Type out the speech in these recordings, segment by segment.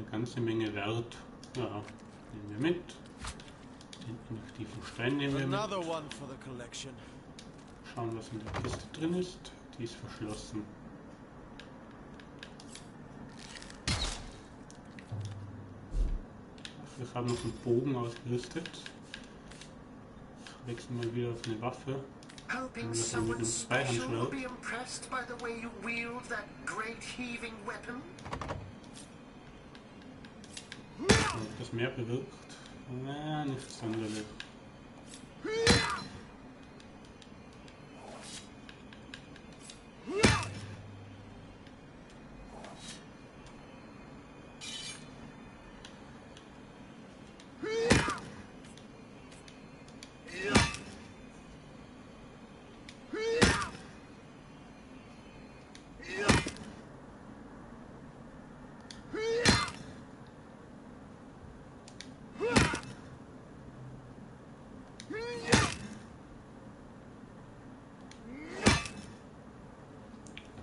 eine ganze Menge Wert. Ja, nehmen wir mit. Den inaktiven Stein nehmen wir mit. Schauen, was in der Kiste drin ist. Die ist verschlossen. Wir haben noch einen Bogen ausgerüstet. Wechseln mal wieder auf eine Waffe. Hoping someone special will be impressed by the way you wield that great heaving weapon. Ob das mehr bewirkt? Na, nicht sonderlich.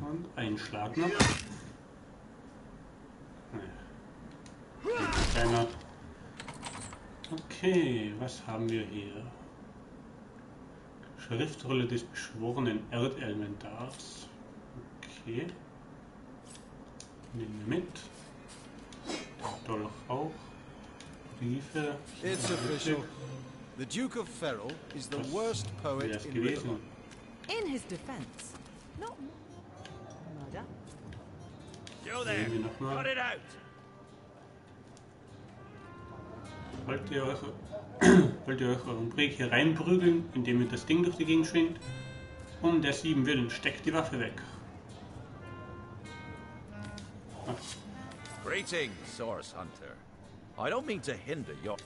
Und ein Schlag noch. Keiner. Okay, was haben wir hier? Schriftrolle des beschworenen Erdelementars. Okay. Nehmen wir mit. Der Dolch auch. Briefe. It's official. The Duke of Ferrell is the worst poet in Riverland. In his defense, not murder. You there, cut it out. Wollt ihr euch euren Brick hier reinprügeln, indem ihr das Ding durch die Gegend schwingt? Und der 7 will und steckt die Waffe weg. Ach. Greetings, Source Hunter. I don't mean to hinder your...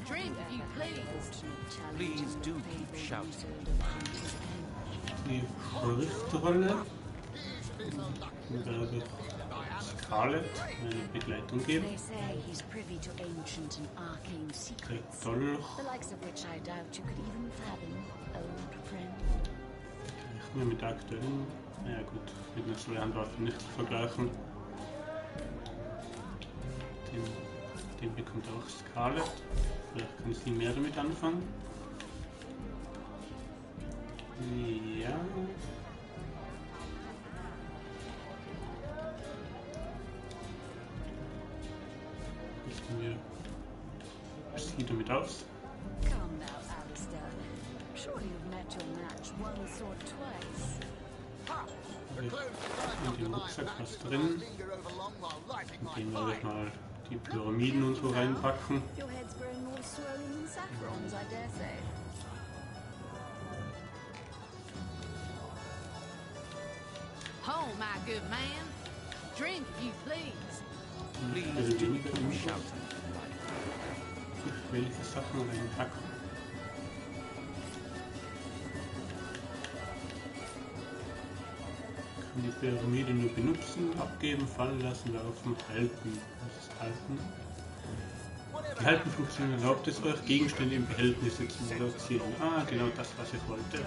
Drink, if you please. Please do keep shouting. Die Schriftrolle. Da wird Scarlet eine Begleitung geben. Der Dolch. Rechnen wir mit der aktuellen. Naja gut, mit einer Zweihandwaffe nicht zu vergleichen. Den bekommt auch Scarlet. Vielleicht kann sie mehr damit anfangen. Ja. Richten wir sie damit aus. In dem Rucksack was drin. In dem werde ich mal die Pyramiden und so reinpacken. Oh, my good man. Drink, if you please. Please do keep shouting. Welche Sachen reinpacken? Kann die Pyramide nur benutzen, abgeben, fallen lassen, laufen, halten. Was ist halten? Die Haltenfunktion erlaubt es euch, Gegenstände im Behältnis zu platzieren. Ah, genau das, was ich wollte.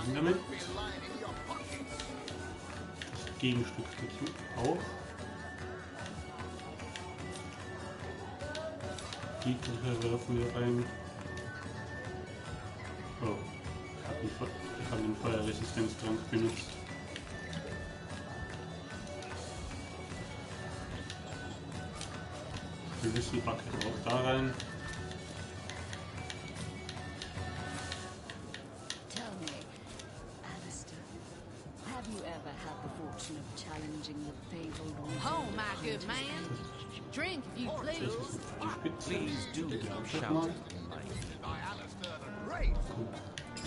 Und damit das Gegenstück dazu auch. Die werfen wir rein. Oh, ich habe den Feuerresistenztrank benutzt. Wir müssen die Backe auch da rein. Oh, my good man. Drink, if you please. Please do keep shouting.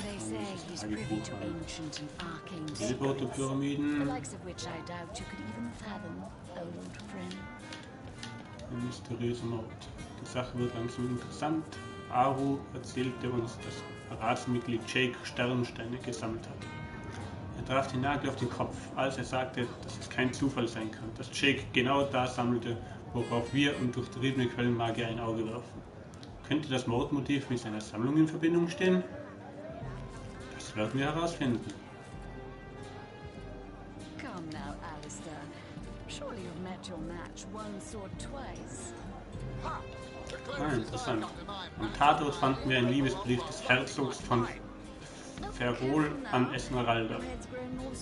They say he's privy to ancient and arcane secrets, the likes of which I doubt you could even fathom, old friend. Ein mysteriöser Mord. Die Sache wird langsam interessant. Aru erzählte uns, dass Ratsmitglied Jake Sternsteine gesammelt hat. Er traf den Nagel auf den Kopf, als er sagte, dass es kein Zufall sein kann, dass Jake genau da sammelte, worauf wir und durchtriebene Quellenmagier ein Auge werfen. Könnte das Mordmotiv mit seiner Sammlung in Verbindung stehen? Das Das werden wir herausfinden. Come now, Alistair. Surely you've met your match once or twice. Ah, interessant. Am Tatort fanden wir einen Liebesbrief des Herzogs von Ferrol an Esmeralda.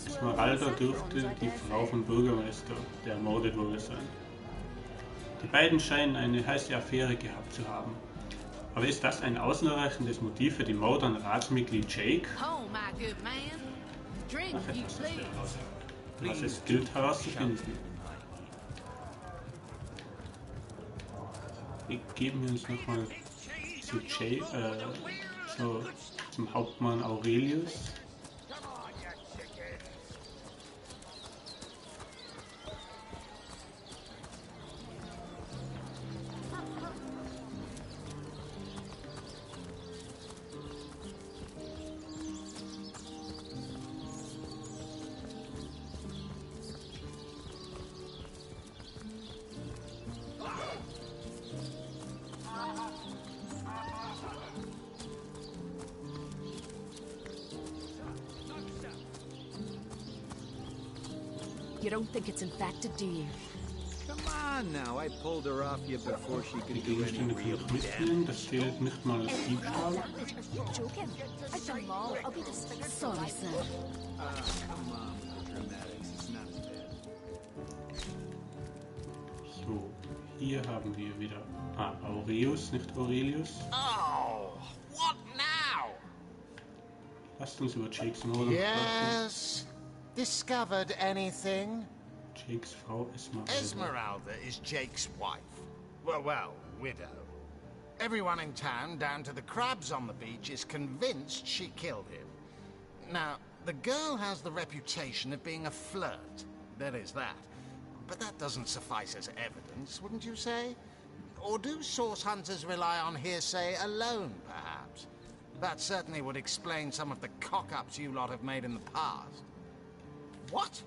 Esmeralda dürfte die Frau vom Bürgermeister, der ermordet wurde, sein. Die beiden scheinen eine heiße Affäre gehabt zu haben. Aber ist das ein ausreichendes Motiv für die Mord an Ratsmitglied Jake? Oh, my good man. Drink, Ach, you etwas ist please. heraus. Was es gilt herauszufinden. Geben wir uns nochmal zu Jake, zum Hauptmann Aurelius. You don't think it's infected, do you? Come on now, I pulled her off you before she Die could do any Gegenstände real können mitnehmen, das zählt nicht mal als Diebstahl. You're joking. I've done them all. I'll be disfigured. Sorry, sir. Come on, dramatics, it's not bad. So, hier haben wir wieder Aureus, nicht Aurelius. Oh, what now? Lasst uns über Jakes Mord sprechen. Yes. Discovered anything? Jakes Frau Esmeralda. Esmeralda is Jake's wife. Well, widow. Everyone in town, down to the crabs on the beach, is convinced she killed him. Now, the girl has the reputation of being a flirt. There is that. But that doesn't suffice as evidence, wouldn't you say? Or do source hunters rely on hearsay alone, perhaps? That certainly would explain some of the cock-ups you lot have made in the past. What?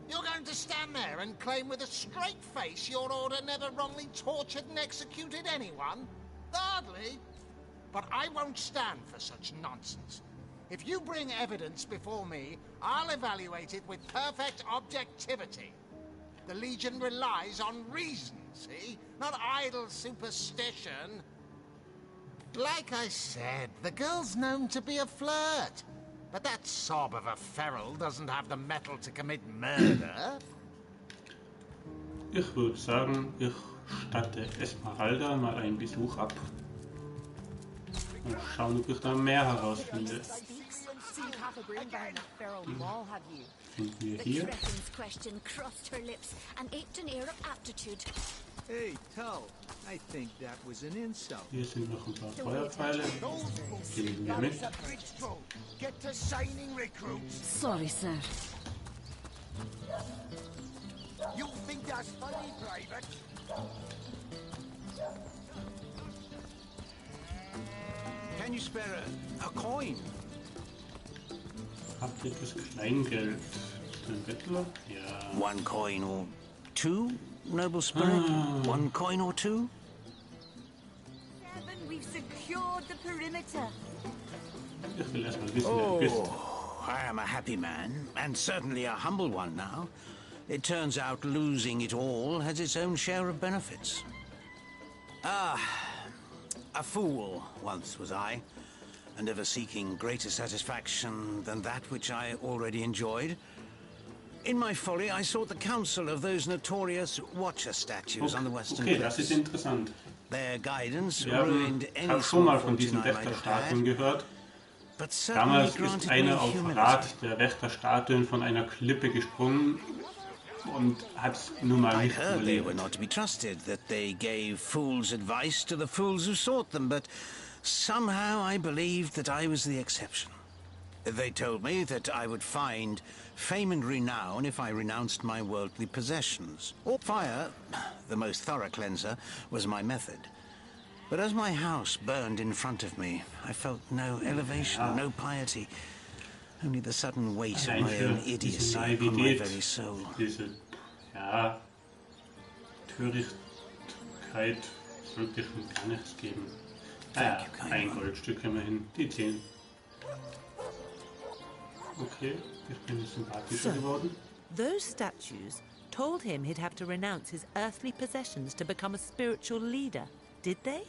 You're going to stand there and claim with a straight face your order never wrongly tortured and executed anyone? Hardly. But I won't stand for such nonsense. If you bring evidence before me, I'll evaluate it with perfect objectivity. The Legion relies on reason, see? Not idle superstition. Like I said, the girl's known to be a flirt. But that sob of a feral doesn't have the mettle to commit murder. Ich würde sagen, ich statte Esmeralda mal einen Besuch ab. Mal schauen, ob ich da mehr herausfinde. Finden wir hier. Question crossed her lips and aped an air of aptitude. Hey, Tull, I think that was an insult. Hier sind noch ein paar Feuerpfeile. Die nehmen wir mit. Get to signing recruits. Sorry, sir. You think that's funny, Private? Can you spare a coin? Habt ihr das Kleingeld? Ist ein Bettler? Ja. One coin or two, noble spirit? One coin or two? We've secured the perimeter. Ich will erstmal wissen, wer du bist. I am a happy man, and certainly a humble one now. It turns out losing it all has its own share of benefits. A fool once was I, and ever seeking greater satisfaction than that which I already enjoyed. In my folly, I sought the counsel of those notorious Watcher statues on the western Okay, das ist cliffs. interessant. Their guidance Wir ruined haben any auch schon mal small von diesen fortune I might have Wächterstatuen had, gehört. but certainly Damals ist granted me einer auf humility. Rat der Wächterstatuen von einer Klippe gesprungen und hat nun mal I nicht heard they were überlebt. not to be trusted, that they gave fools advice to the fools who sought them, but somehow I believed that I was the exception. They told me that I would find fame and renown if I renounced my worldly possessions. Or fire, the most thorough cleanser, was my method. But as my house burned in front of me, I felt no elevation, no piety, only the sudden weight of Allein my für own diese idiocy upon my Naivität, very soul. diese, Törichtheit sollte ich mir gar nichts geben. Thank you, kind Ein one. Goldstück immerhin, die 10. Okay, ich bin sympathischer geworden. Those statues told him he'd have to renounce his earthly possessions to become a spiritual leader, did they?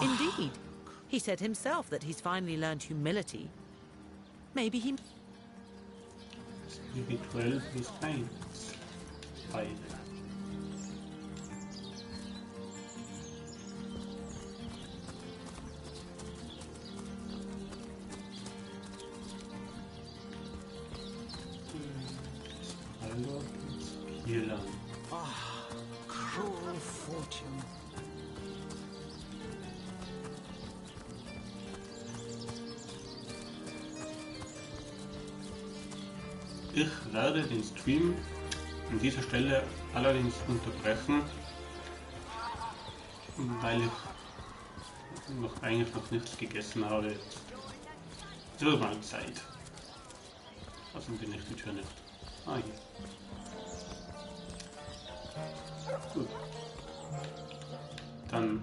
Indeed. He said himself that he's finally learned humility. Maybe he... Spirituell plus 1. Beide. Killer. Cruel fortune. Ich werde den Stream an dieser Stelle allerdings unterbrechen, weil ich eigentlich noch nichts gegessen habe. Es wird mal Zeit. Also bin ich die Tür nicht. Ah, hier. Gut. Dann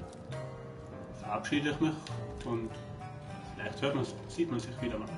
verabschiede ich mich und vielleicht sieht man sich wieder mal.